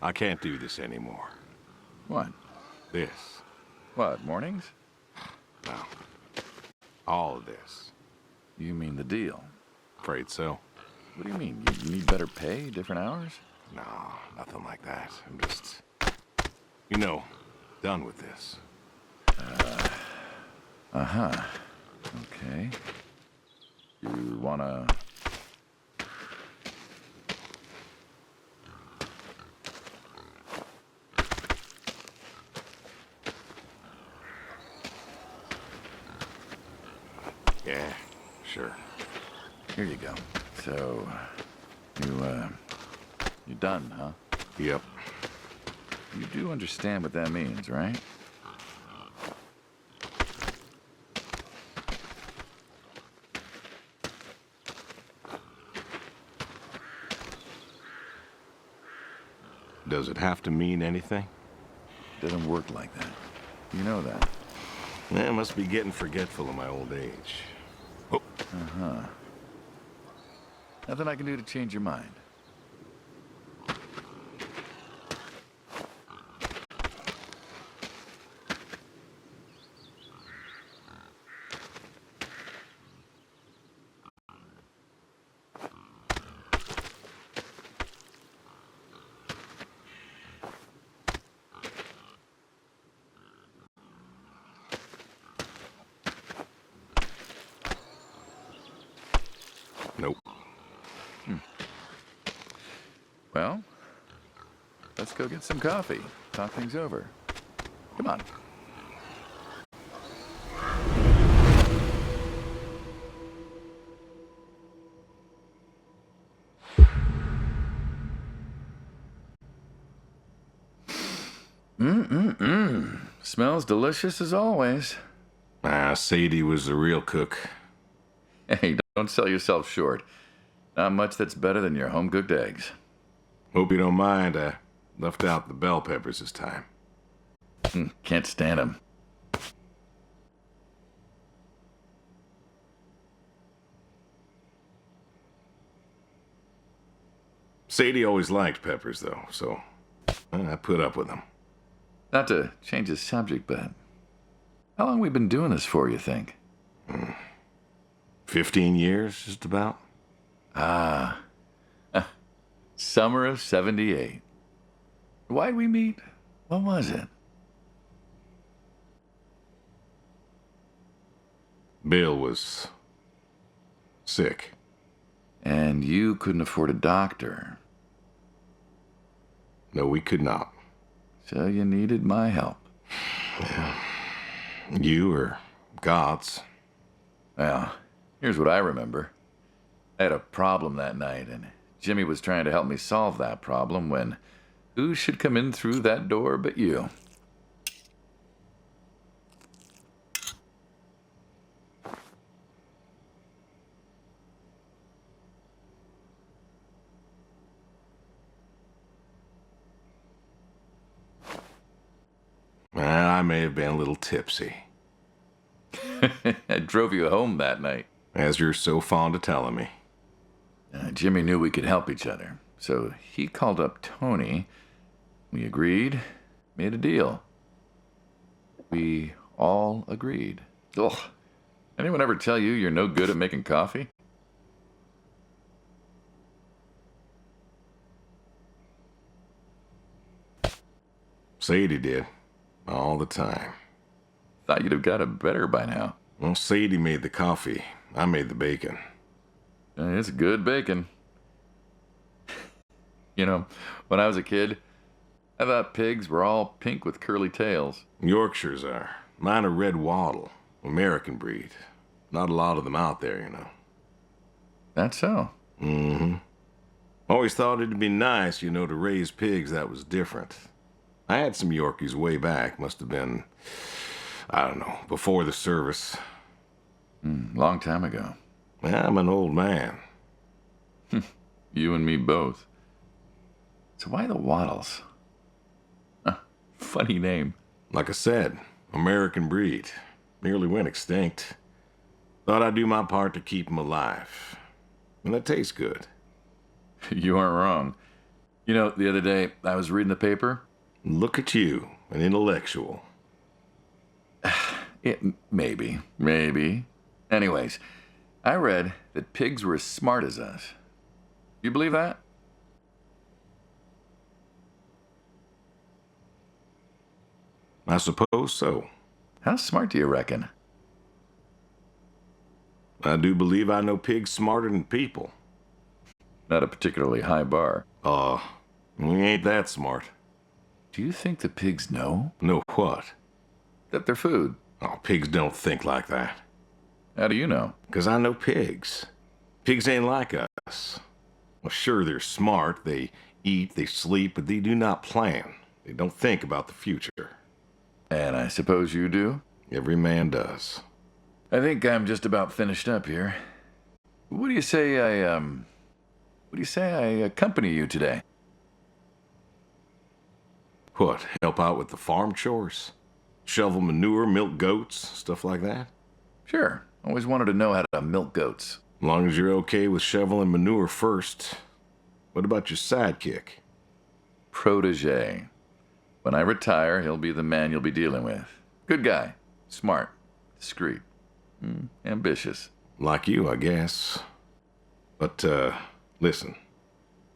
I can't do this anymore. What? This. What, mornings? No. All of this. You mean the deal? Afraid so. What do you mean? You need better pay, different hours? No, nothing like that. I'm just, done with this. Uh-huh. Okay. You wanna... Yeah, sure. Here you go. So, you're done, huh? Yep. You do understand what that means, right? Does it have to mean anything? Doesn't work like that. You know that. I must be getting forgetful in my old age. Oh. Uh-huh. Nothing I can do to change your mind. Nope. Well, let's go get some coffee. Talk things over. Come on. Smells delicious as always. Sadie was the real cook. Hey, don't sell yourself short. Not much that's better than your home-cooked eggs. Hope you don't mind, I left out the bell peppers this time. Can't stand them. Sadie always liked peppers, though, so I put up with them. Not to change the subject, but how long we been doing this for, you think? 15 years, just about. Summer of '78. Why'd we meet? What was it? Bill was sick. And you couldn't afford a doctor. No, we could not. So you needed my help. You or God's. Well, here's what I remember. I had a problem that night, and Jimmy was trying to help me solve that problem when who should come in through that door but you? Well, I may have been a little tipsy. I drove you home that night. As you're so fond of telling me. Jimmy knew we could help each other, so he called up Tony. We agreed, made a deal. We all agreed. Ugh. Anyone ever tell you you're no good at making coffee? Sadie did. All the time. Thought you'd have got it better by now. Well, Sadie made the coffee. I made the bacon. It's good bacon. You know, when I was a kid, I thought pigs were all pink with curly tails. Yorkshires are. Mine are red wattle. American breed. Not a lot of them out there, you know. That's so. Mm-hmm. Always thought it'd be nice, to raise pigs that was different. I had some Yorkies way back. Must have been, I don't know, before the service. Long time ago. I'm an old man. You and me both. So why the Waddles? Funny name. Like I said, American breed. Nearly went extinct. Thought I'd do my part to keep them alive. And that tastes good. You aren't wrong. You know, the other day I was reading the paper. Look at you, an intellectual. Maybe. Anyways, I read that pigs were as smart as us. You believe that? I suppose so. How smart do you reckon? I do believe I know pigs smarter than people. Not a particularly high bar. We ain't that smart. Do you think the pigs know Know what? that they're food? Oh, pigs don't think like that. How do you know? 'Cause I know pigs. Pigs ain't like us. Well, sure, they're smart. They eat, they sleep, but they do not plan. They don't think about the future. And I suppose you do? Every man does. I think I'm just about finished up here. What do you say I accompany you today? What, help out with the farm chores? Shovel manure, milk goats, stuff like that? Sure. Always wanted to know how to milk goats. As long as you're okay with shoveling manure first. What about your sidekick? Protege. When I retire, he'll be the man you'll be dealing with. Good guy. Smart. Discreet. Ambitious. Like you, I guess. But, listen.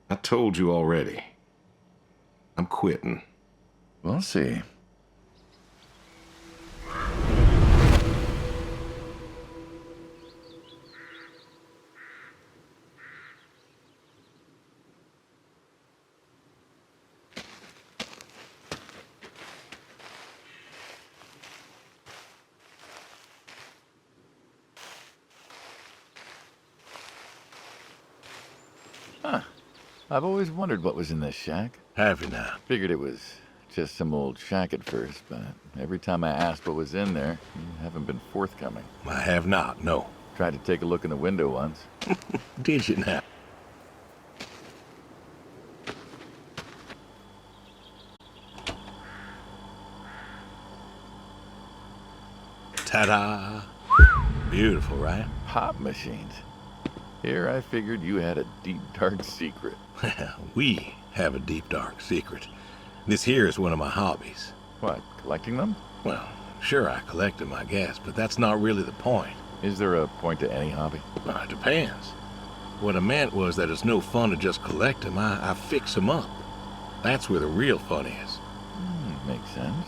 I told you already. I'm quitting. We'll see. I've always wondered what was in this shack. Have you now? Figured it was just some old shack at first, but every time I asked what was in there, you haven't been forthcoming. I have not, no. Tried to take a look in the window once. Did you now? Ta-da! Beautiful, right? Pop machines. Here I figured you had a deep, dark secret. We have a deep, dark secret. This here is one of my hobbies. What, collecting them? Well, sure, I collect them, I guess, but that's not really the point. Is there a point to any hobby? Well, it depends. What I meant was that it's no fun to just collect them. I fix them up. That's where the real fun is. Makes sense.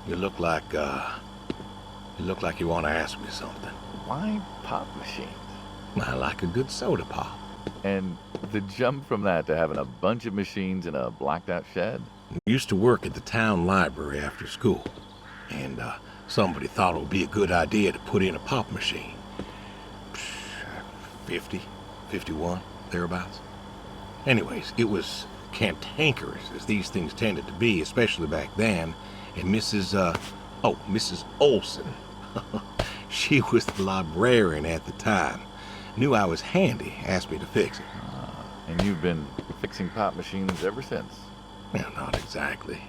You look like you want to ask me something. Why pop machines? I like a good soda pop. And the jump from that to having a bunch of machines in a blacked out shed? I used to work at the town library after school, and somebody thought it would be a good idea to put in a pop machine. 50, 51, thereabouts. Anyways, it was cantankerous, as these things tended to be, especially back then, and Mrs. Olson. She was the librarian at the time. Knew I was handy, asked me to fix it. And you've been fixing pop machines ever since? Well, not exactly.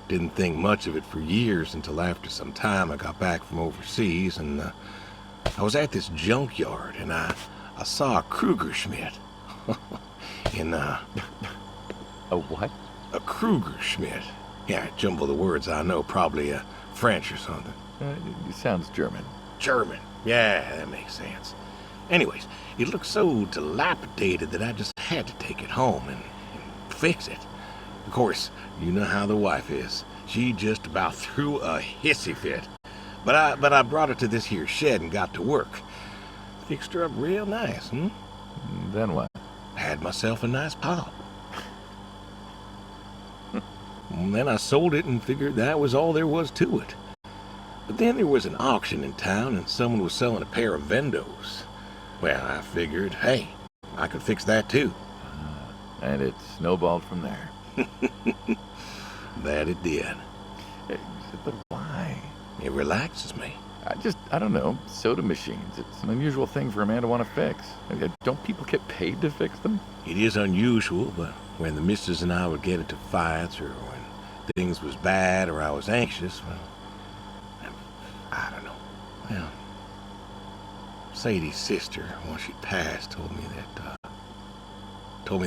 Didn't think much of it for years until after some time I got back from overseas, and I was at this junkyard, and I saw a Kruger Schmidt. A what? A Kruger Schmidt. Yeah, jumble the words, I know, probably French or something. It sounds German. German. Yeah, that makes sense. Anyways, it looked so dilapidated that I just had to take it home and fix it. Of course, you know how the wife is. She just about threw a hissy fit. But I brought her to this here shed and got to work. Fixed her up real nice, Then what? Had myself a nice pop. And then I sold it and figured that was all there was to it. But then there was an auction in town and someone was selling a pair of Vendos. Well, I figured, hey, I could fix that too. And it snowballed from there. That it did. But why? It relaxes me. I don't know, soda machines. It's an unusual thing for a man to want to fix. Don't people get paid to fix them? It is unusual, but when the missus and I would get into fights or when things was bad or I was anxious, well, I don't know. Well, Sadie's sister, once she passed, told me that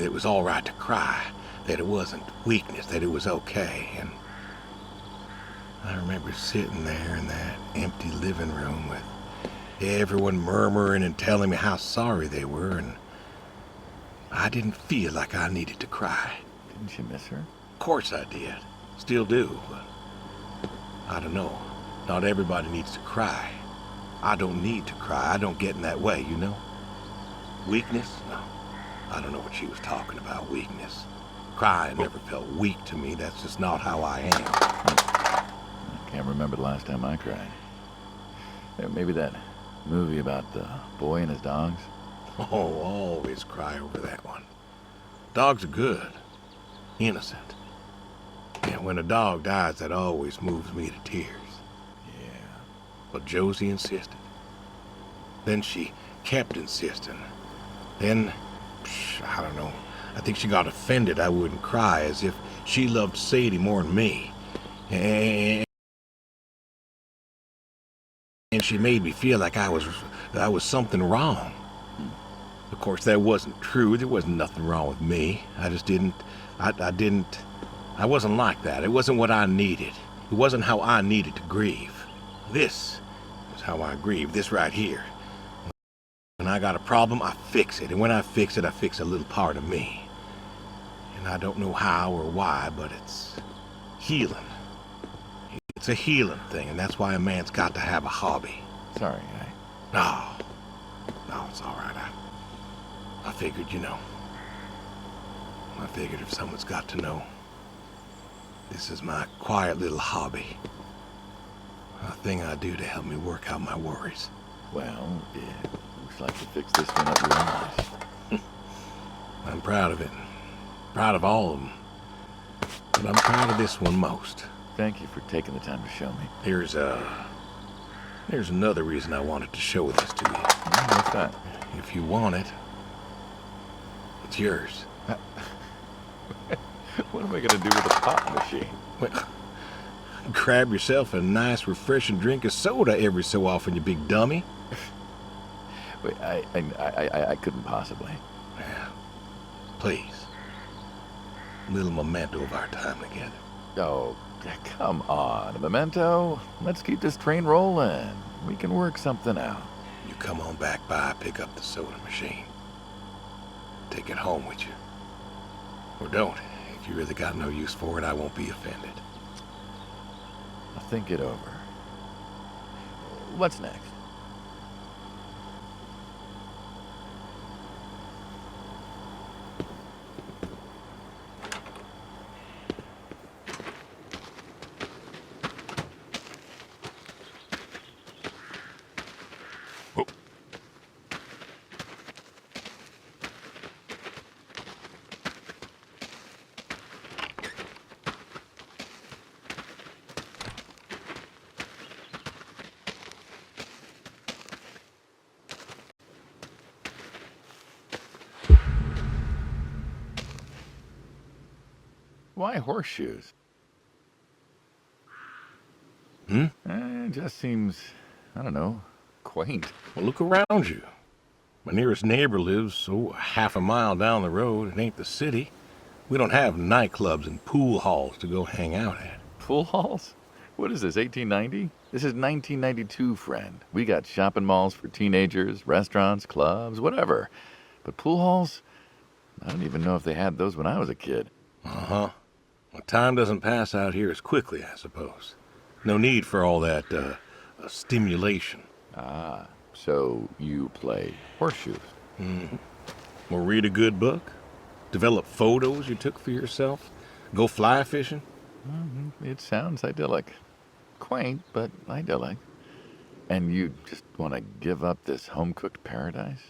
it was all right to cry, that it wasn't weakness, that it was okay. And I remember sitting there in that empty living room with everyone murmuring and telling me how sorry they were, and I didn't feel like I needed to cry. Didn't you miss her? Of course I did. Still do, but I don't know. Not everybody needs to cry. I don't need to cry. I don't get in that way, you know? Weakness? No. I don't know what she was talking about, weakness. Crying never felt weak to me. That's just not how I am. I can't remember the last time I cried. Maybe that movie about the boy and his dogs. Oh, always cry over that one. Dogs are good. Innocent. And when a dog dies, that always moves me to tears. Yeah. But Josie insisted. Then she kept insisting. Then, I don't know, I think she got offended I wouldn't cry, as if she loved Sadie more than me. And she made me feel like I was something wrong. Of course, that wasn't true. There wasn't nothing wrong with me. I just didn't, I wasn't like that. It wasn't what I needed. It wasn't how I needed to grieve. This is how I grieve, this right here. When I got a problem, I fix it. And when I fix it, I fix a little part of me. And I don't know how or why, but it's healing. It's a healing thing, and that's why a man's got to have a hobby. Sorry, No, it's all right. I figured, you know. I figured if someone's got to know, this is my quiet little hobby. A thing I do to help me work out my worries. Well, yeah, looks like you fixed this one up real nice. I'm proud of it. Proud of all of them. But I'm proud of this one most. Thank you for taking the time to show me. There's another reason I wanted to show this to you. What's that? If you want it, it's yours. What am I going to do with a pop machine? Well, grab yourself a nice, refreshing drink of soda every so often, you big dummy. Wait, I couldn't possibly. Yeah. Please. A little memento of our time together. Oh, come on. A memento? Let's keep this train rolling. We can work something out. You come on back by, pick up the soda machine. Take it home with you. Or don't. If you really got no use for it, I won't be offended. I'll think it over. What's next? Why horseshoes? It just seems, I don't know, quaint. Well, look around you. My nearest neighbor lives, half a mile down the road. It ain't the city. We don't have nightclubs and pool halls to go hang out at. Pool halls? What is this, 1890? This is 1992, friend. We got shopping malls for teenagers, restaurants, clubs, whatever. But pool halls? I don't even know if they had those when I was a kid. Uh-huh. Well, time doesn't pass out here as quickly, I suppose. No need for all that, stimulation. Ah, so you play horseshoes. Mm-hmm. Or read a good book? Develop photos you took for yourself? Go fly fishing? It sounds idyllic. Quaint, but idyllic. And you just want to give up this home-cooked paradise?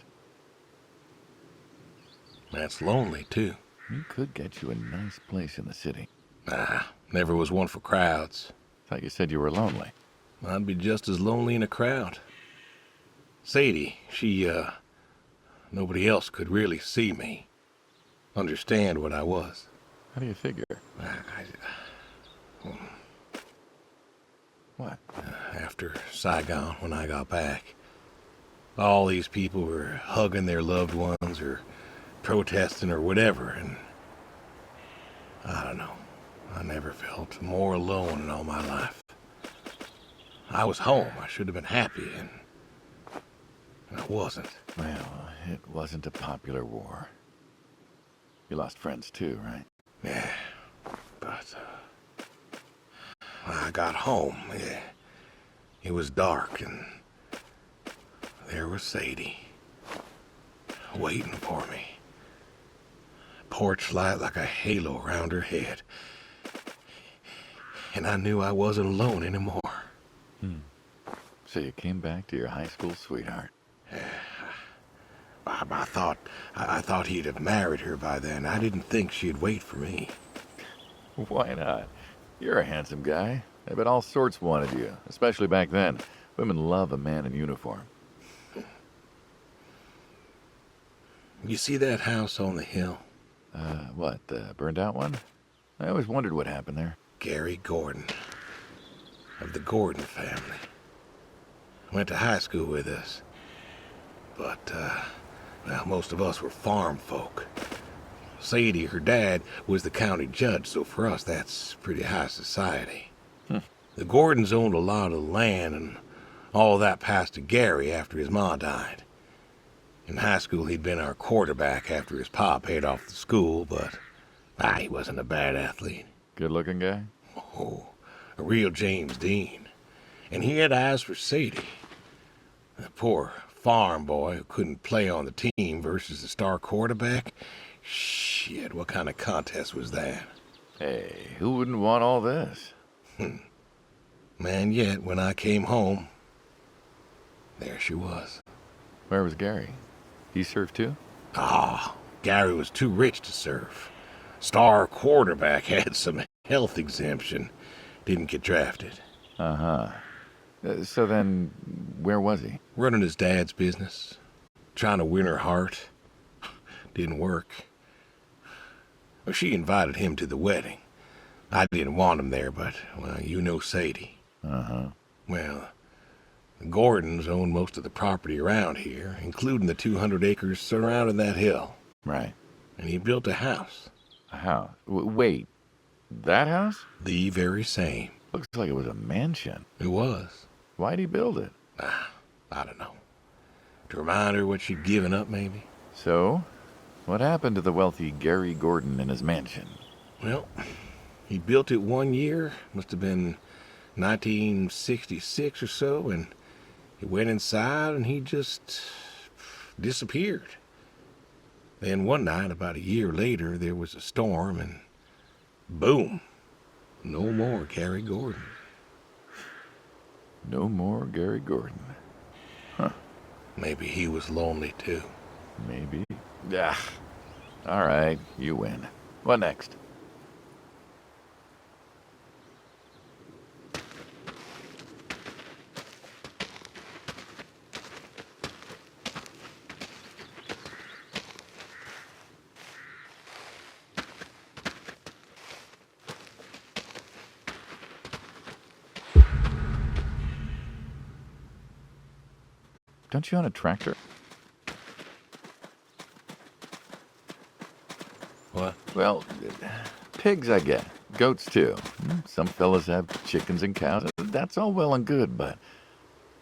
That's lonely, too. We could get you a nice place in the city. Never was one for crowds. Thought you said you were lonely. I'd be just as lonely in a crowd. Sadie, nobody else could really see me. Understand what I was. How do you figure? What? After Saigon, when I got back, all these people were hugging their loved ones or protesting or whatever, and I don't know. I never felt more alone in all my life. I was home. I should have been happy, and I wasn't. Well, it wasn't a popular war. You lost friends too, right? Yeah, but I got home. Yeah. It was dark, and there was Sadie, waiting for me. Porch light like a halo around her head. And I knew I wasn't alone anymore. So you came back to your high school sweetheart. I thought he'd have married her by then. I didn't think she'd wait for me. Why not? You're a handsome guy. I bet all sorts wanted you, especially back then. Women love a man in uniform. You see that house on the hill? What, the burned out one? I always wondered what happened there. Gary Gordon, of the Gordon family. Went to high school with us. But, well, most of us were farm folk. Sadie, her dad, was the county judge, so for us that's pretty high society. The Gordons owned a lot of land, and all that passed to Gary after his ma died. In high school, he'd been our quarterback after his pa paid off the school, but he wasn't a bad athlete. Good-looking guy? Oh, a real James Dean. And he had eyes for Sadie. The poor farm boy who couldn't play on the team versus the star quarterback. Shit, what kind of contest was that? Hey, who wouldn't want all this? Man, yet when I came home, there she was. Where was Gary? He served too? Gary was too rich to serve. Star quarterback had some health exemption. Didn't get drafted. Uh-huh. So then, where was he? Running his dad's business. Trying to win her heart. Didn't work. Well, she invited him to the wedding. I didn't want him there, but, well, you know Sadie. Uh-huh. Well, the Gordons own most of the property around here, including the 200 acres surrounding that hill. Right. And he built a house. A house? Wait, that house? The very same. Looks like it was a mansion. It was. Why'd he build it? I don't know. To remind her what she'd given up, maybe? So, what happened to the wealthy Gary Gordon in his mansion? Well, he built it one year, must have been 1966 or so, and he went inside and he just disappeared. Then one night, about a year later, there was a storm and boom, no more Gary Gordon. No more Gary Gordon. Huh. Maybe he was lonely too. Maybe. All right, you win. What next? Don't you own a tractor? What? Well, pigs I get. Goats too. Some fellas have chickens and cows. That's all well and good, but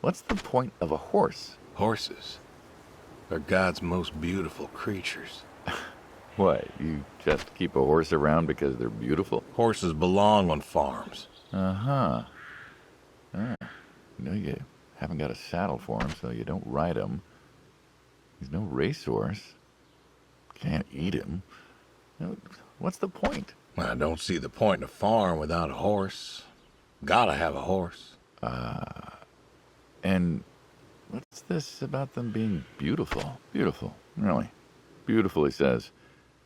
what's the point of a horse? Horses are God's most beautiful creatures. What, you just keep a horse around because they're beautiful? Horses belong on farms. Uh-huh. You haven't got a saddle for him, so you don't ride him. He's no racehorse. Can't eat him. What's the point? I don't see the point in a farm without a horse. Gotta have a horse. And what's this about them being beautiful? Beautiful, really. Beautiful, he says.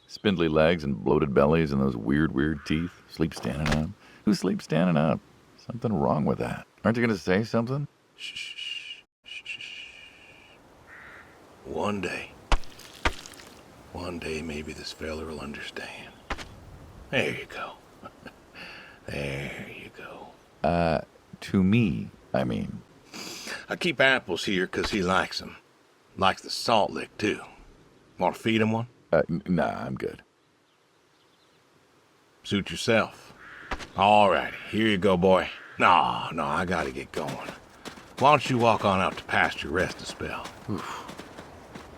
Spindly legs and bloated bellies and those weird teeth. Sleep standing up. Who sleeps standing up? Something wrong with that. Aren't you going to say something? Shh. One day maybe this fella will understand. There you go. There you go. To me, I mean. I keep apples here 'cause he likes 'em. Likes the salt lick, too. Want to feed him one? Nah, I'm good. Suit yourself. All right, here you go, boy. No, I gotta get going. Why don't you walk on out to pasture, rest a spell? Oof.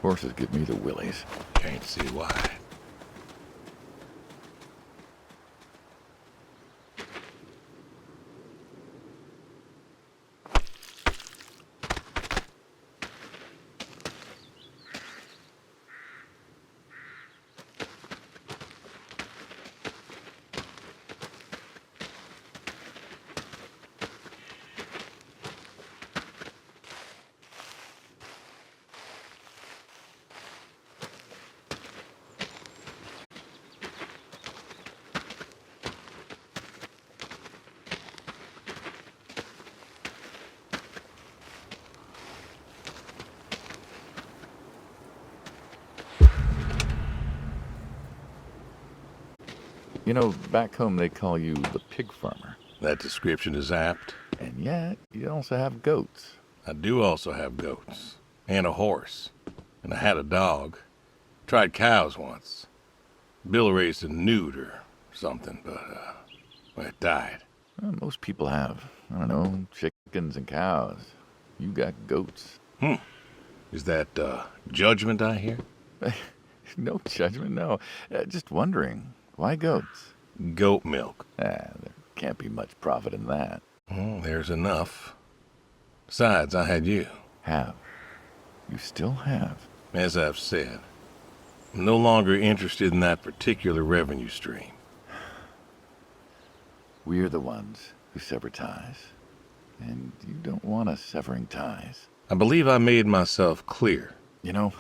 Horses give me the willies. Can't see why. You know, back home they call you the pig farmer. That description is apt. And yet, you also have goats. I do also have goats. And a horse. And I had a dog. Tried cows once. Bill raised a newt or something, but, well, it died. Well, most people have, I don't know, chickens and cows. You got goats. Is that, judgment I hear? No judgment, no. Just wondering, why goats? Goat milk. There can't be much profit in that. Well, there's enough. Besides, I had you. Have. You still have. As I've said, I'm no longer interested in that particular revenue stream. We're the ones who sever ties. And you don't want us severing ties. I believe I made myself clear. You know,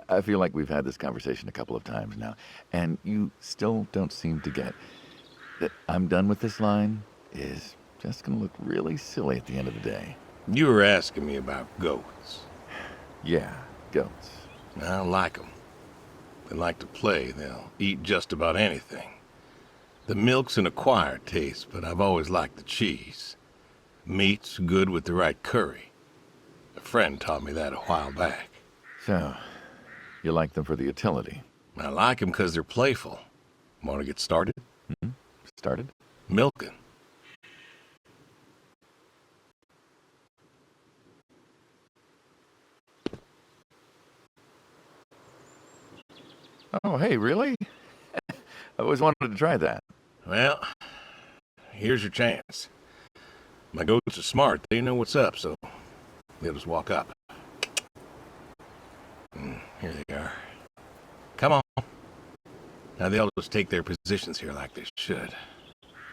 I feel like we've had this conversation a couple of times now, and you still don't seem to get that I'm done with this line is just going to look really silly at the end of the day. You were asking me about goats. Yeah, goats. I like 'em. They like to play. They'll eat just about anything. The milk's an acquired taste, but I've always liked the cheese. Meat's good with the right curry. A friend taught me that a while back. So, you like them for the utility? I like 'em 'cause they're playful. Want to get started? Started? Milking. Oh, hey, really? I always wanted to try that. Well, here's your chance. My goats are smart. They know what's up, so they'll just walk up. Here they are. Come on. Now they'll just take their positions here like they should.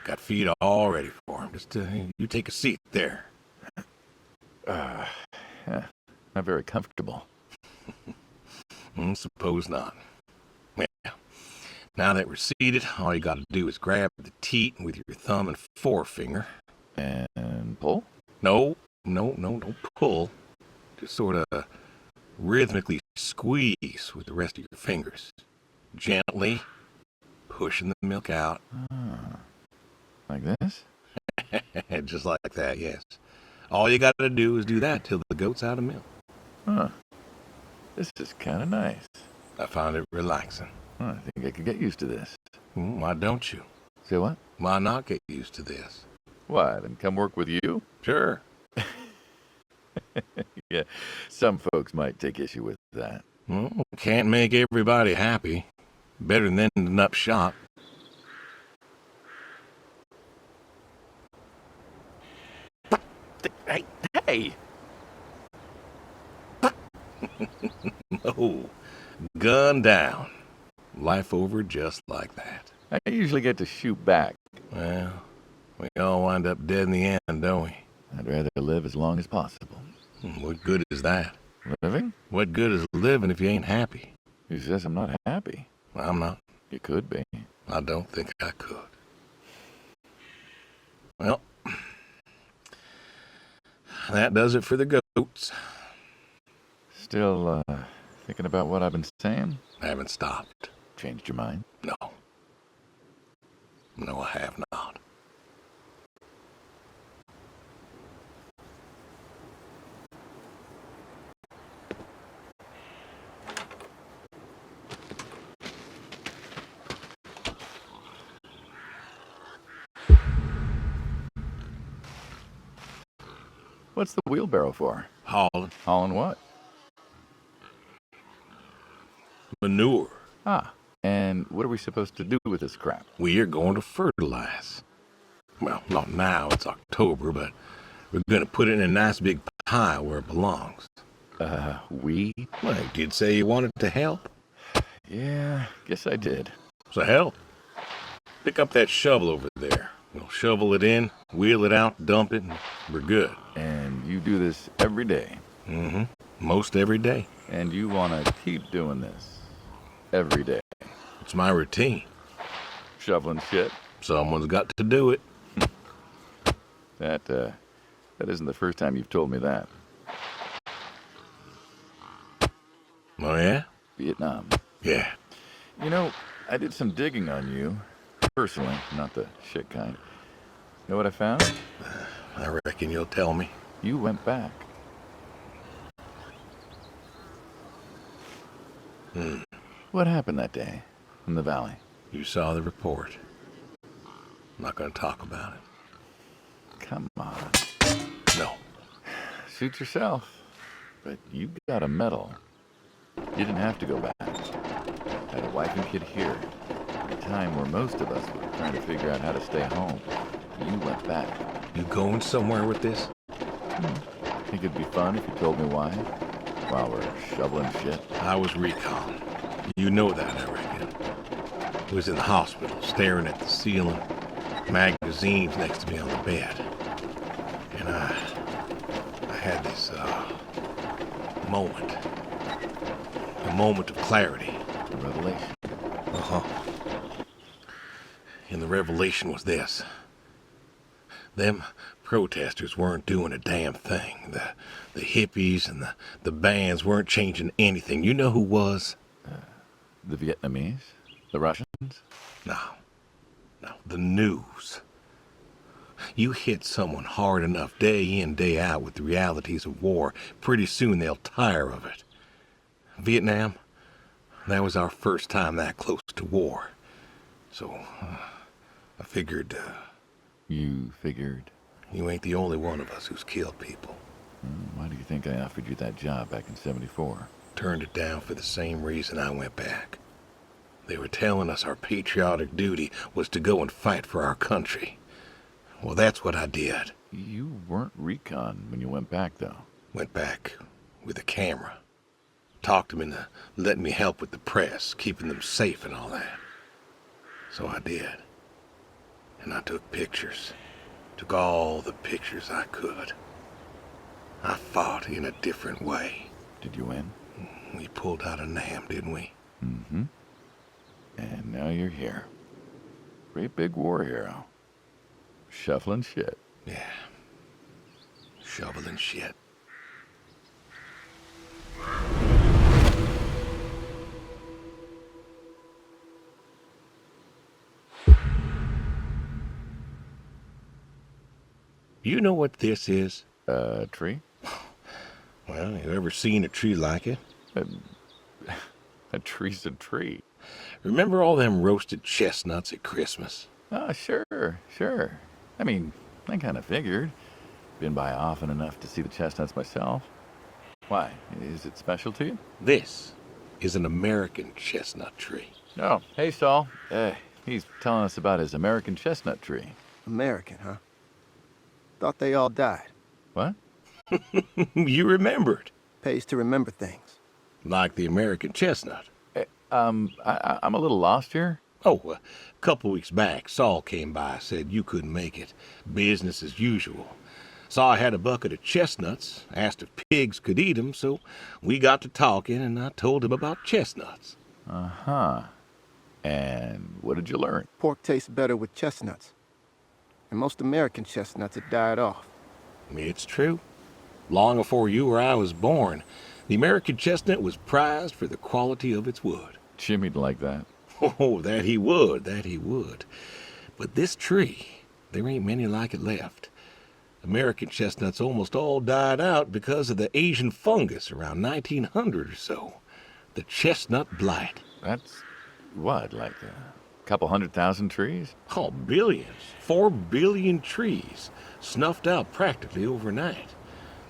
Got feed all ready for them. Just you take a seat there. Yeah, not very comfortable. Suppose not. Well, now that we're seated, all you gotta do is grab the teat with your thumb and forefinger. And pull? No, don't pull. Just sort of rhythmically squeeze with the rest of your fingers. Gently pushing the milk out. Like this? Just like that, yes. All you gotta do is do that till the goat's out of milk. Huh. This is kind of nice. I found it relaxing. I think I could get used to this. Why don't you? Say what? Why not get used to this? Why, then come work with you? Sure. Yeah, some folks might take issue with that. Well, can't make everybody happy. Better than ending up shop. Hey! No. Gun down. Life over just like that. I usually get to shoot back. Well, we all wind up dead in the end, don't we? I'd rather live as long as possible. What good is that? Living? What good is living if you ain't happy? Who says I'm not happy? I'm not. You could be. I don't think I could. Well, that does it for the goats. Still, thinking about what I've been saying? I haven't stopped. Changed your mind? No. No, I have not. What's the wheelbarrow for? Hauling. Hauling what? Manure. Ah, and what are we supposed to do with this crap? We are going to fertilize. Well, not now, it's October, but we're going to put it in a nice big pile where it belongs. We? Well, you did say you wanted to help. Yeah, guess I did. So help. Pick up that shovel over there. We'll shovel it in, wheel it out, dump it, and we're good. And you do this every day? Mm-hmm. Most every day. And you want to keep doing this every day? It's my routine. Shoveling shit? Someone's got to do it. That isn't the first time you've told me that. Oh, yeah? Vietnam. Yeah. You know, I did some digging on you. Personally, not the shit kind. You know what I found? I reckon you'll tell me. You went back. What happened that day in the valley? You saw the report. I'm not going to talk about it. Come on. No. Suit yourself. But you got a medal. You didn't have to go back. Had a wife and kid here. At a time where most of us were trying to figure out how to stay home. You went back. You going somewhere with this? Think it'd be fun if you told me why? While we're shoveling shit? I was recon. You know that, I reckon. I was in the hospital, staring at the ceiling, magazines next to me on the bed. And I had this, moment. A moment of clarity. A revelation. Uh-huh. And the revelation was this. Them protesters weren't doing a damn thing. The hippies and the bands weren't changing anything. You know who was? The Vietnamese? The Russians? No. The news. You hit someone hard enough day in, day out with the realities of war, pretty soon they'll tire of it. Vietnam, that was our first time that close to war. So, I figured, You figured? you ain't the only one of us who's killed people. Why do you think I offered you that job back in '74? Turned it down for the same reason I went back. They were telling us our patriotic duty was to go and fight for our country. Well, that's what I did. You weren't recon when you went back, though. Went back with a camera. Talked them into letting me help with the press, keeping them safe and all that. So I did. And I took pictures. Took all the pictures I could. I fought in a different way. Did you win? We pulled out of Nam, didn't we? Mm-hmm. And now you're here. Great big war hero. Shuffling shit. Yeah. Shoveling shit. You know what this is? A tree? Well, you ever seen a tree like it? A tree's a tree. Remember all them roasted chestnuts at Christmas? Oh, sure. I mean, I kind of figured. Been by often enough to see the chestnuts myself. Why? Is it special to you? This is an American chestnut tree. Oh, hey, Saul. He's telling us about his American chestnut tree. American, huh? Thought they all died. What? You remembered. Pays to remember things. Like the American chestnut. I'm a little lost here. Oh, a couple weeks back, Saul came by, said you couldn't make it. Business as usual. Saw I had a bucket of chestnuts, asked if pigs could eat 'em, so we got to talking, and I told him about chestnuts. Uh-huh. And what did you learn? Pork tastes better with chestnuts. And most American chestnuts had died off. It's true. Long before you or I was born, the American chestnut was prized for the quality of its wood. Jimmy'd like that. Oh, that he would. But this tree, there ain't many like it left. American chestnuts almost all died out because of the Asian fungus around 1900 or so. The chestnut blight. That's what, like a couple 100,000 trees? Oh, billions. 4 billion trees. Snuffed out practically overnight.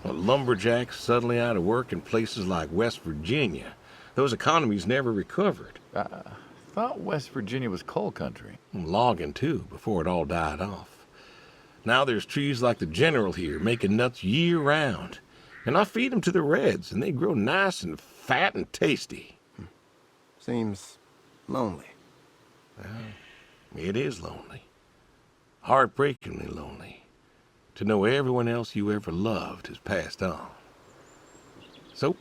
Lumberjacks suddenly out of work in places like West Virginia. Those economies never recovered. I thought West Virginia was coal country. Logging, too, before it all died off. Now there's trees like the General here making nuts year-round. And I feed them to the Reds, and they grow nice and fat and tasty. Seems lonely. Well, it is lonely. Heartbreakingly lonely. To know everyone else you ever loved has passed on. So,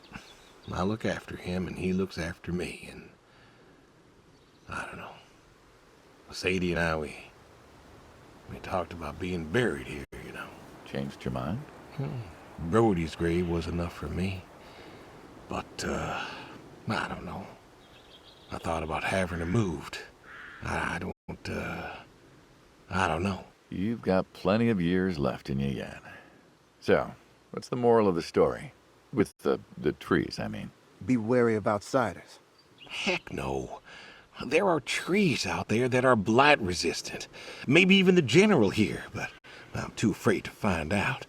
I look after him, and he looks after me, and I don't know. Sadie and I, we talked about being buried here, you know. Changed your mind? Brody's grave was enough for me. But, I don't know. I thought about having her moved. I don't know. You've got plenty of years left in you yet. So, what's the moral of the story? With the trees, I mean. Be wary of outsiders. Heck no. There are trees out there that are blight resistant. Maybe even the General here, but I'm too afraid to find out.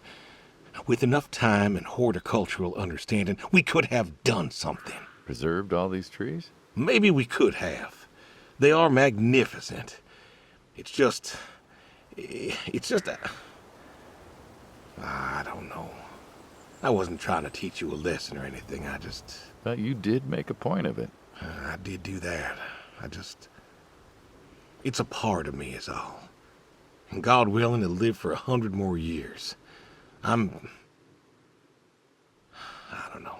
With enough time and horticultural understanding, we could have done something. Preserved all these trees? Maybe we could have. They are magnificent. It's just I don't know. I wasn't trying to teach you a lesson or anything. But you did make a point of it. I did do that. It's a part of me is all. And God willing to live for 100 more years. I don't know.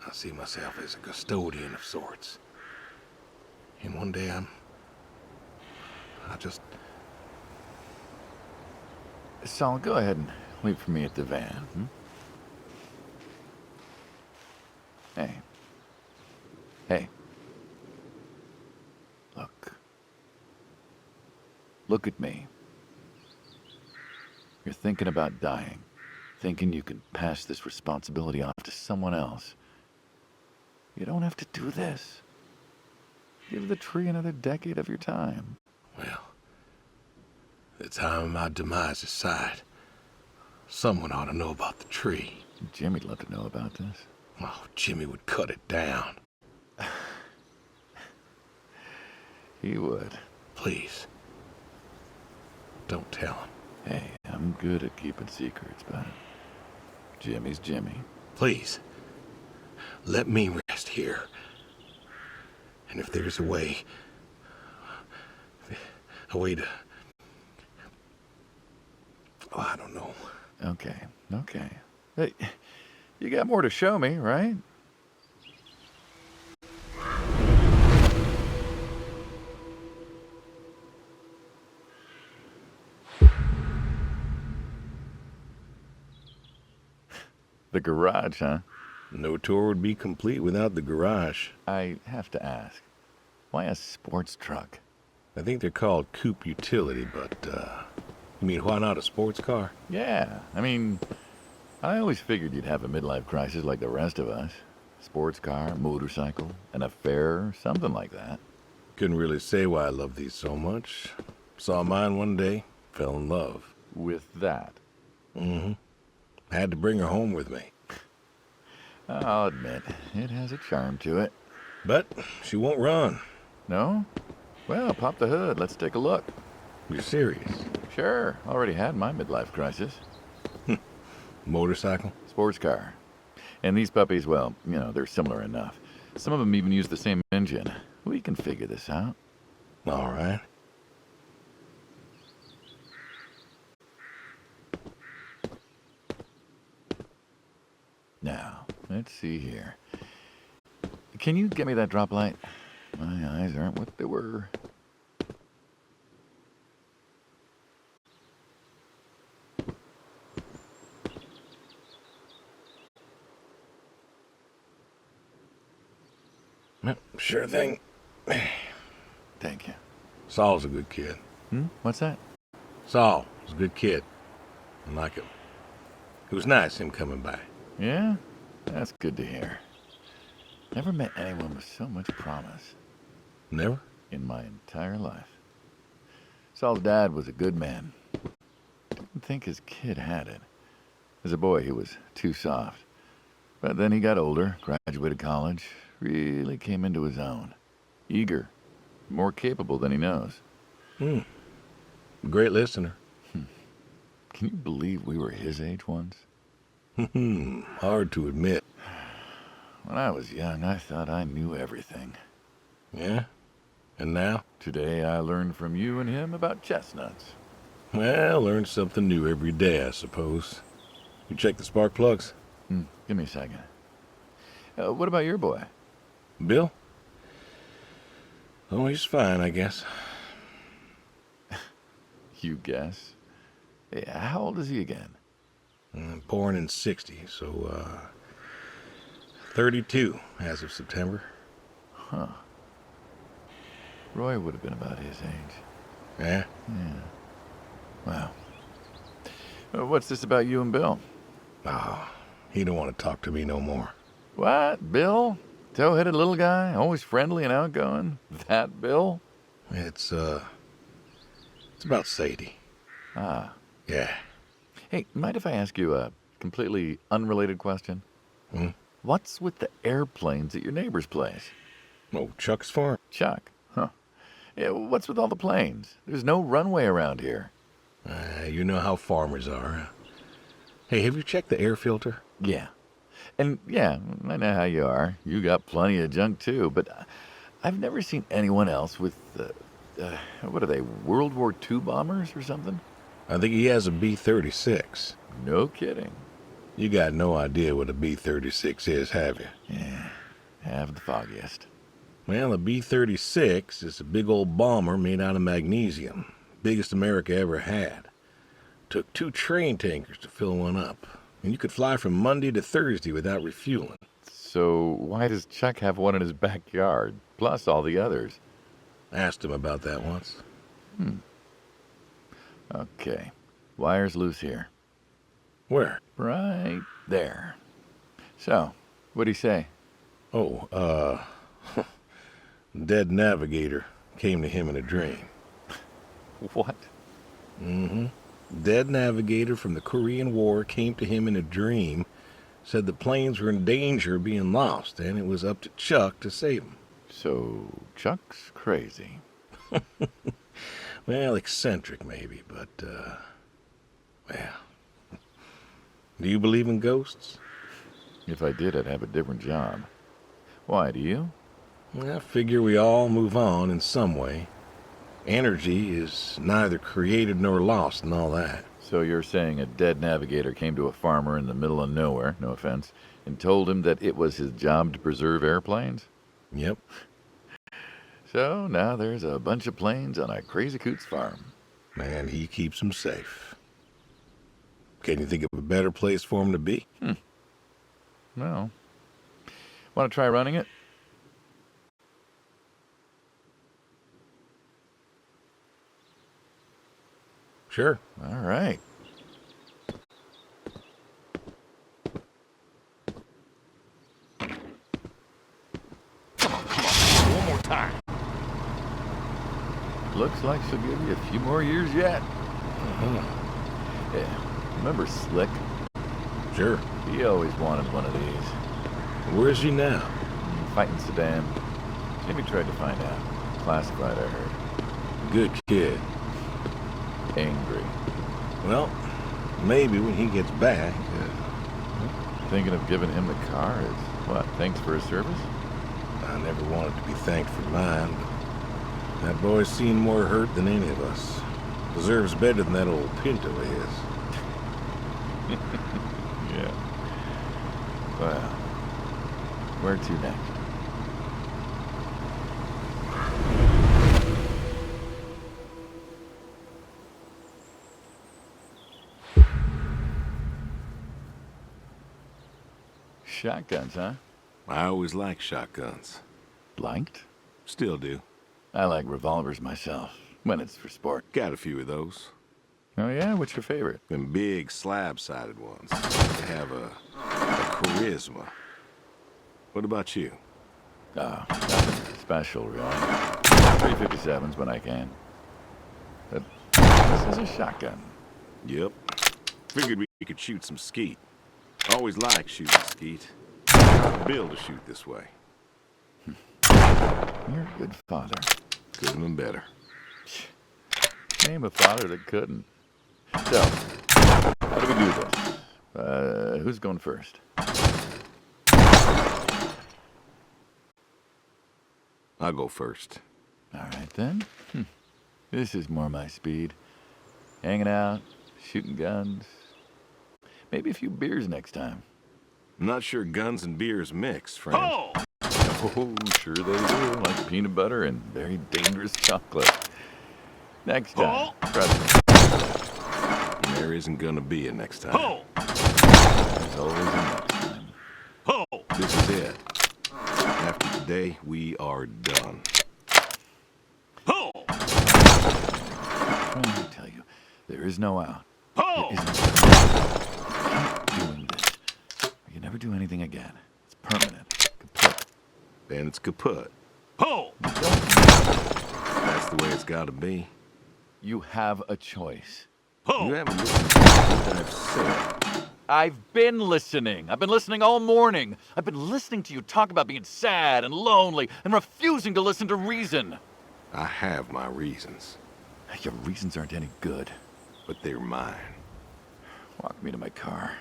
I see myself as a custodian of sorts. And one day Saul, go ahead and wait for me at the van. Hey. Hey. Look at me. You're thinking about dying. Thinking you can pass this responsibility off to someone else. You don't have to do this. Give the tree another decade of your time. Well, the time of my demise is sight. Someone ought to know about the tree. Jimmy'd love to know about this. Oh, Jimmy would cut it down. He would. Please. Don't tell him. Hey, I'm good at keeping secrets, but Jimmy's Jimmy. Please. Let me rest here. And if there's a way to... Oh, I don't know. Okay. Hey, you got more to show me, right? The garage, huh? No tour would be complete without the garage. I have to ask, why a sports truck? I think they're called coupe utility, but, you mean why not a sports car? Yeah, I mean, I always figured you'd have a midlife crisis like the rest of us. Sports car, motorcycle, an affair, something like that. Couldn't really say why I love these so much. Saw mine one day, fell in love. With that? Mm-hmm. Had to bring her home with me. I'll admit, it has a charm to it. But she won't run. No? Well, pop the hood. Let's take a look. You're serious? Sure. Already had my midlife crisis. Motorcycle? Sports car. And these puppies, well, you know, they're similar enough. Some of them even use the same engine. We can figure this out. All right. Now, let's see here. Can you get me that drop light? My eyes aren't what they were. Sure thing. Thank you. Saul's a good kid. What's that? Saul was a good kid. I like him. It was nice him coming by. Yeah? That's good to hear. Never met anyone with so much promise. Never? In my entire life. Saul's dad was a good man. Didn't think his kid had it. As a boy, he was too soft. But then he got older, graduated college, really came into his own. Eager, more capable than he knows. Great listener. Can you believe we were his age once? Hard to admit. When I was young, I thought I knew everything. Yeah? And now? Today, I learned from you and him about chestnuts. Well, learn something new every day, I suppose. You check the spark plugs? Give me a second. What about your boy? Bill? Oh, he's fine, I guess. You guess. Hey, how old is he again? Born in 60, so, 32 as of September. Huh. Roy would have been about his age. Yeah? Wow. What's this about you and Bill? Oh, he don't want to talk to me no more. What? Bill? Tow-headed little guy? Always friendly and outgoing? That Bill? It's about Sadie. Ah. Yeah. Hey, mind if I ask you a completely unrelated question? What's with the airplanes at your neighbor's place? Oh, Chuck's farm? Chuck? Huh. Yeah, what's with all the planes? There's no runway around here. You know how farmers are. Hey, have you checked the air filter? Yeah. And yeah, I know how you are. You got plenty of junk too, but I've never seen anyone else with, what are they, World War II bombers or something? I think he has a B-36. No kidding. You got no idea what a B-36 is, have you? Yeah, have the foggiest. Well, a B-36 is a big old bomber made out of magnesium. Biggest America ever had. Took 2 train tankers to fill one up. And you could fly from Monday to Thursday without refueling. So why does Chuck have one in his backyard, plus all the others? Asked him about that once. Okay, wire's loose here. Where? Right there. So, what'd he say? Oh, dead navigator came to him in a dream. What? Dead navigator from the Korean War came to him in a dream, said the planes were in danger of being lost, and it was up to Chuck to save them. So, Chuck's crazy. Well, eccentric maybe, but, well. Do you believe in ghosts? If I did, I'd have a different job. Why, do you? I figure we all move on in some way. Energy is neither created nor lost and all that. So you're saying a dead navigator came to a farmer in the middle of nowhere, no offense, and told him that it was his job to preserve airplanes? Yep. So now there's a bunch of planes on a crazy coot's farm. And he keeps them safe. Can you think of a better place for him to be? Well, want to try running it? Sure. All right. One more time. Looks like she'll give you a few more years yet. Yeah. Remember Slick? Sure. He always wanted one of these. Where is he now? Fighting Saddam. Jimmy tried to find out. Classified, I heard. Good kid. Angry. Well, maybe when he gets back. Thinking of giving him the car is, what, thanks for his service? I never wanted to be thanked for mine, but that boy's seen more hurt than any of us. Deserves better than that old Pinto of his. Yeah. Well, where to next? Shotguns, huh? I always liked shotguns. Liked? Still do. I like revolvers myself, when it's for sport. Got a few of those. Oh yeah? What's your favorite? Them big slab-sided ones. They have a charisma. What about you? Oh, nothing special, really. 357s when I can. But this is a shotgun. Yep. Figured we could shoot some skeet. Always liked shooting skeet. Bill to shoot this way. You're a good father. Could have been better. Name a father that couldn't. So, how do we do this? Who's going first? I'll go first. All right, then. This is more my speed. Hanging out, shooting guns. Maybe a few beers next time. I'm not sure guns and beers mix, friend. Oh, sure they do. Like peanut butter and very dangerous chocolate. Next time. Trust me. There isn't gonna be a next time. There's always a next time. This is it. After today, we are done. I'm trying to tell you, there is no out. There isn't. Keep doing this. Or you never do anything again. It's permanent. Kaput. Then it's kaput. You don't. That's the way it's gotta be. You have a choice. You haven't listened to what I've said. I've been listening. I've been listening all morning. I've been listening to you talk about being sad and lonely and refusing to listen to reason. I have my reasons, Your reasons aren't any good. but they're mine. Walk me to my car.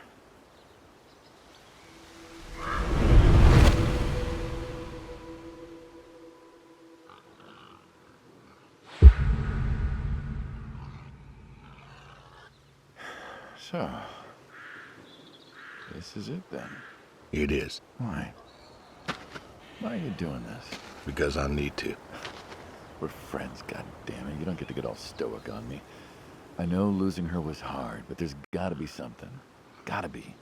So, this is it then. It is. Why? Why are you doing this? Because I need to. We're friends, goddammit. You don't get to get all stoic on me. I know losing her was hard, but there's gotta be something. Gotta be.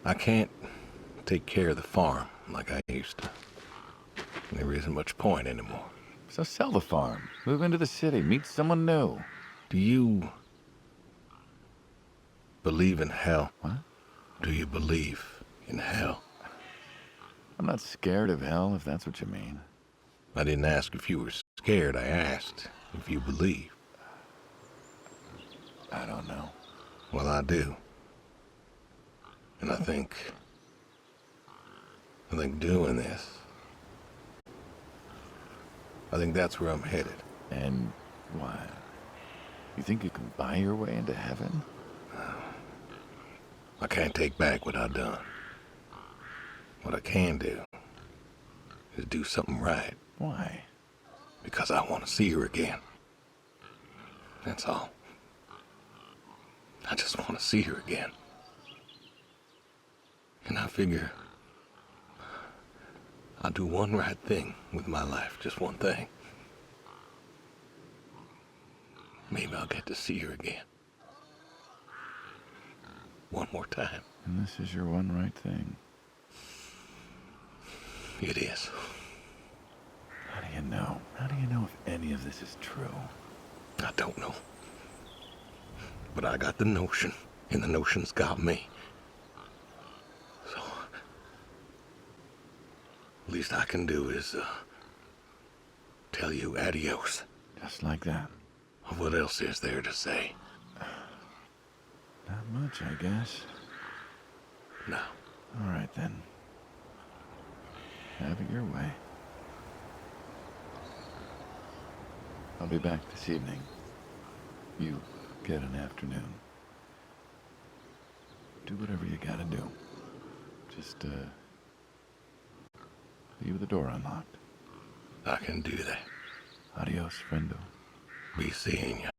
I can't take care of the farm like I used to. There isn't much point anymore. So sell the farm. Move into the city. Meet someone new. Do you believe in hell? What? Do you believe in hell? I'm not scared of hell, if that's what you mean. I didn't ask if you were scared. I asked if you believe. I don't know. Well, I do. And I think doing this, I think that's where I'm headed. And why? You think you can buy your way into heaven? I can't take back what I've done. What I can do is do something right. Why? Because I want to see her again. That's all. I just want to see her again. And I figure I'll do one right thing with my life, just one thing. Maybe I'll get to see her again. One more time. And this is your one right thing. It is. How do you know? How do you know if any of this is true? I don't know. But I got the notion, and the notion's got me. So, least I can do is, tell you adios. Just like that. What else is there to say? Not much, I guess. No. All right, then. Have it your way. I'll be back this evening. You get an afternoon. Do whatever you gotta do. Just, leave the door unlocked. I can do that. Adios, friendo. Be seeing ya.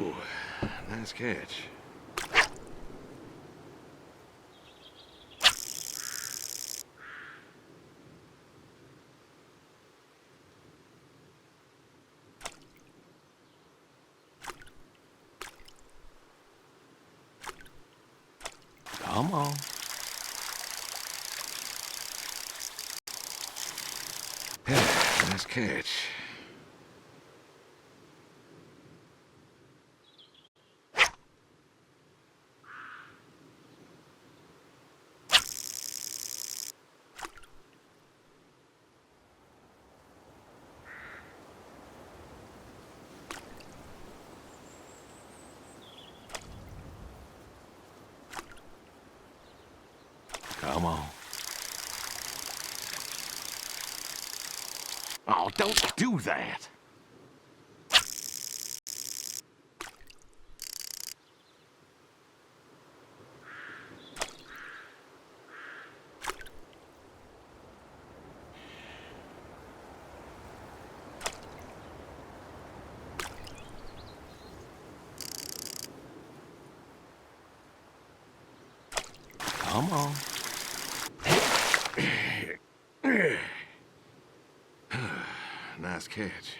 Ooh, nice catch. Come on. Nice catch. Come on. Oh, don't do that. Come on. Nice catch.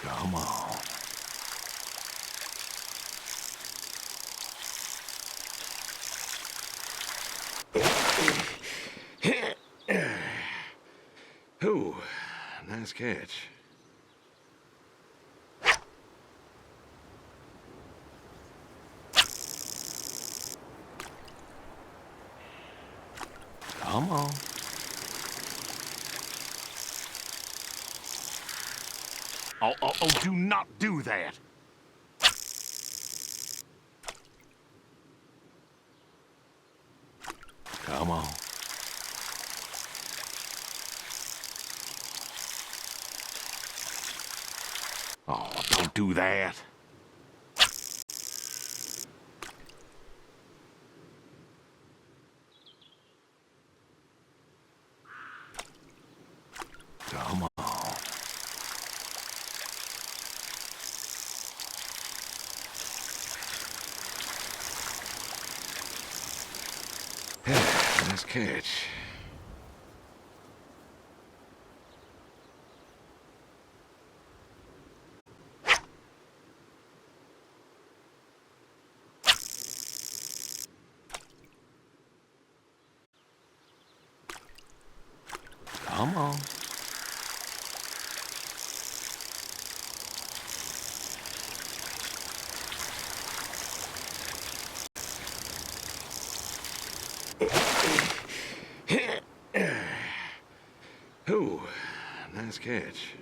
Come on. Ooh, nice catch. Come on. Oh, do not do that. Come on. Oh, don't do that. Come on. Nice catch. Come on. Ooh, nice catch.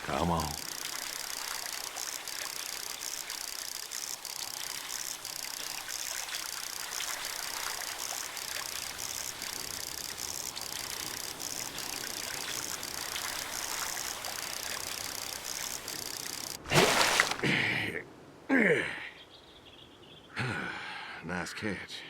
Come on. Nice catch.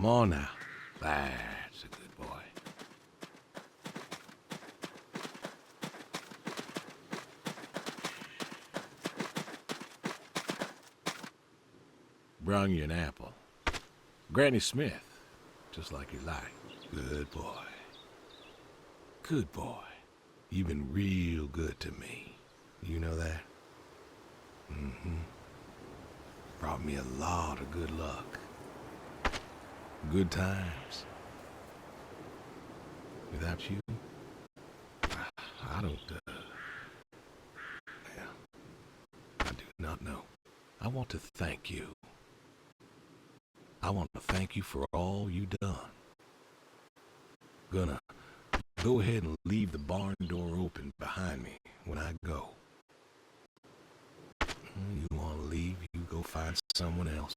on now. That's a good boy. Brung you an apple. Granny Smith, just like you like. Good boy. Good boy. You've been real good to me. You know that? Mm-hmm. Brought me a lot of good luck. Good times. Without you, I don't, well, I do not know. I want to thank you. I want to thank you for all you done. Gonna go ahead and leave the barn door open behind me when I go. You want to leave, you go find someone else.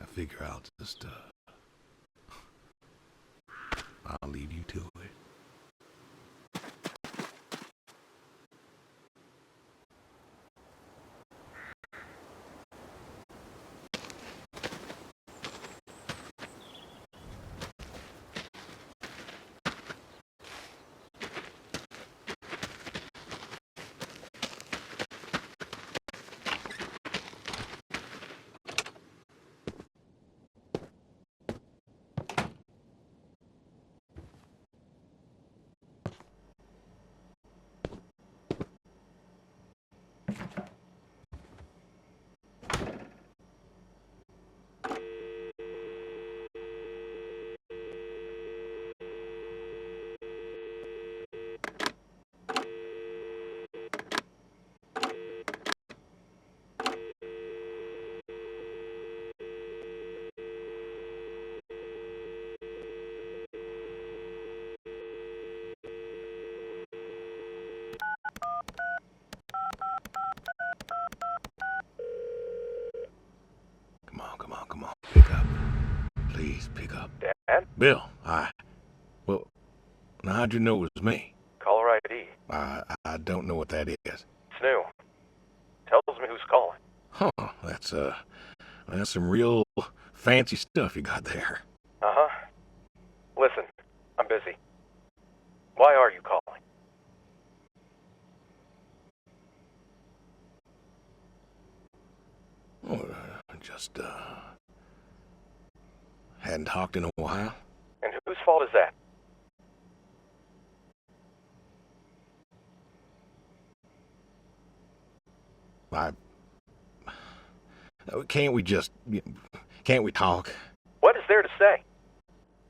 I figure I'll just, I'll leave you to it. Come on. Pick up. Please pick up. Dad? Bill, well, now how'd you know it was me? Caller ID. I don't know what that is. It's new. Tells me who's calling. Huh, that's some real fancy stuff you got there. Uh-huh. Listen, I'm busy. Why are you calling? Oh, just, hadn't talked in a while. And whose fault is that? Can't we talk? What is there to say?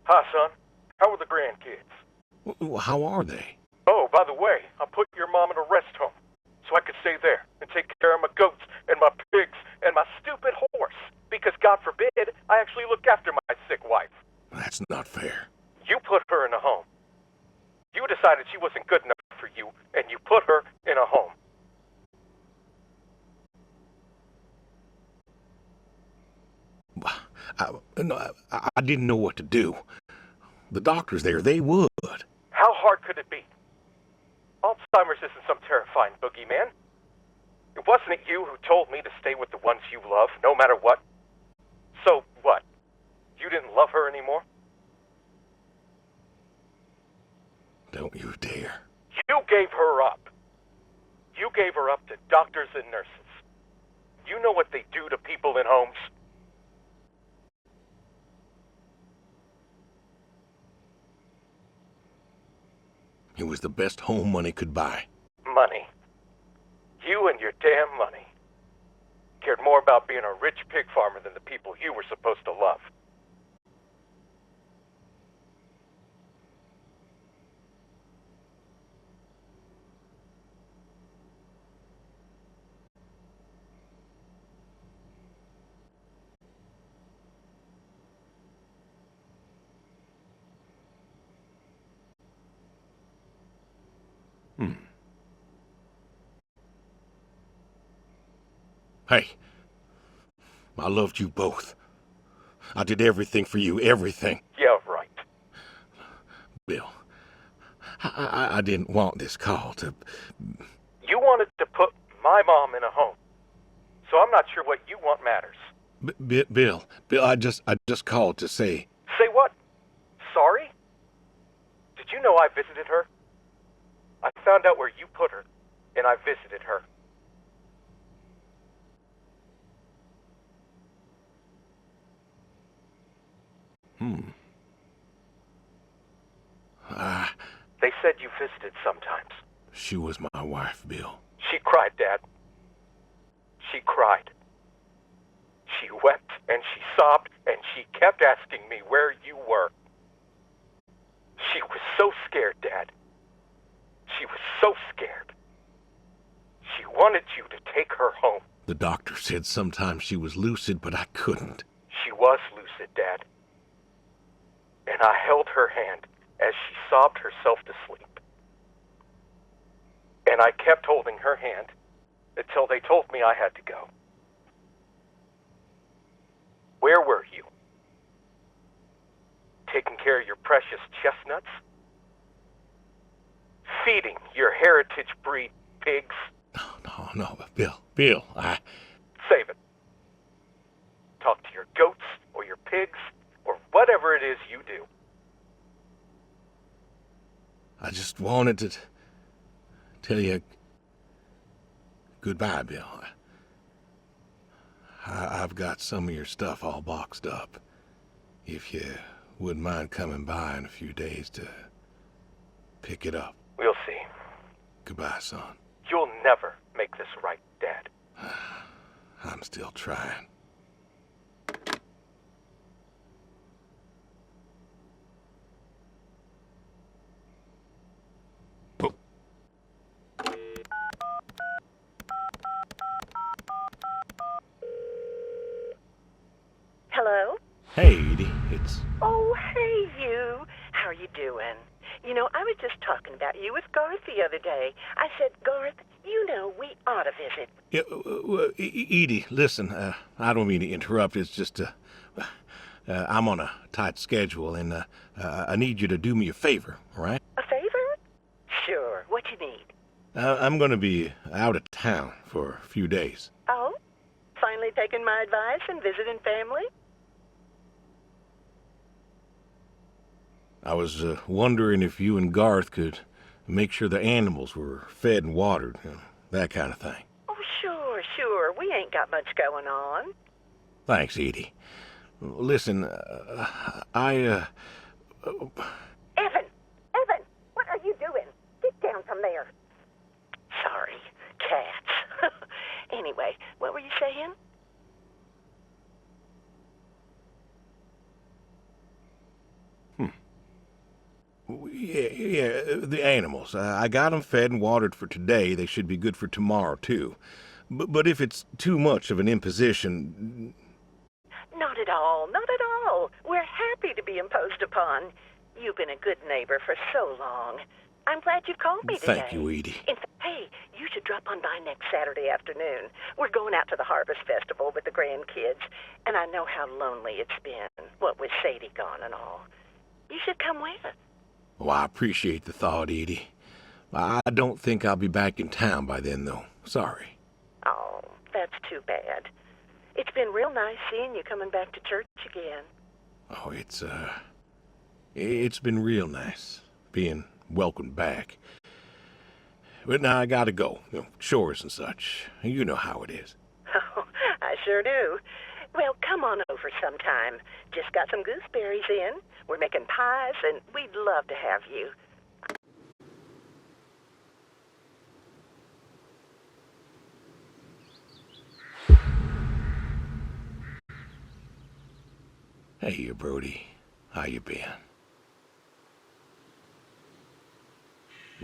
Hi, son. How are the grandkids? How are they? Oh, by the way, I put your mom in a rest home so I could stay there and take care of my goats and my pigs and my stupid horse. Because God forbid, I actually look after my sick wife. That's not fair. You put her in a home. You decided she wasn't good enough for you, and you put her in a home. I didn't know what to do. The doctors there, they would. How hard could it be? Alzheimer's isn't some terrifying boogeyman. It wasn't you who told me to stay with the ones you love, no matter what. So what? You didn't love her anymore? Don't you dare. You gave her up. You gave her up to doctors and nurses. You know what they do to people in homes. It was the best home money could buy. Money. You and your damn money. Cared more about being a rich pig farmer than the people you were supposed to love. Hey, I loved you both. I did everything for you, everything. Yeah, right. Bill, I didn't want this call to... You wanted to put my mom in a home. So I'm not sure what you want matters. Bill, I just called to say. Say what? Sorry? Did you know I visited her? I found out where you put her, and I visited her. They said you visited sometimes. She was my wife, Bill. She cried, Dad. She cried. She wept and she sobbed and she kept asking me where you were. She was so scared, Dad. She was so scared. She wanted you to take her home. The doctor said sometimes she was lucid, but I couldn't. She was lucid, Dad. And I held her hand as she sobbed herself to sleep. And I kept holding her hand until they told me I had to go. Where were you? Taking care of your precious chestnuts? Feeding your heritage breed pigs? No, Bill, Save it. Talk to your goats or your pigs or whatever it is you do. I just wanted to tell you goodbye, Bill. I've got some of your stuff all boxed up. If you wouldn't mind coming by in a few days to pick it up. We'll see. Goodbye, son. You'll never make this right, Dad. I'm still trying. Hello? Hey, Edie, it's... Oh, hey, you. How are you doing? You know, I was just talking about you with Garth the other day. I said, Garth, you know, we ought to visit. Yeah, Edie, listen, I don't mean to interrupt. It's just, I'm on a tight schedule, and I need you to do me a favor, all right? A favor? Sure. What you need? I'm going to be out of town for a few days. Oh? Finally taking my advice and visiting family? I was wondering if you and Garth could make sure the animals were fed and watered, that kind of thing. Oh, sure. We ain't got much going on. Thanks, Edie. Listen, I, Evan, what are you doing? Get down from there. Sorry, cats. Anyway, what were you saying? Yeah, the animals. I got them fed and watered for today. They should be good for tomorrow, too. But if it's too much of an imposition... Not at all. We're happy to be imposed upon. You've been a good neighbor for so long. I'm glad you called me today. Thank you, Edie. In fact, hey, you should drop on by next Saturday afternoon. We're going out to the Harvest Festival with the grandkids, and I know how lonely it's been, what with Sadie gone and all. You should come with us. Well, I appreciate the thought, Edie. I don't think I'll be back in town by then, though. Sorry. Oh, that's too bad. It's been real nice seeing you coming back to church again. Oh, it's been real nice being welcomed back. But now I gotta go. Chores and such. You know how it is. Oh, I sure do. Well, come on over sometime. Just got some gooseberries in. We're making pies, and we'd love to have you. Hey, Brody. How you been?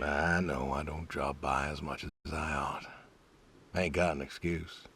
I know I don't drop by as much as I ought. I ain't got an excuse.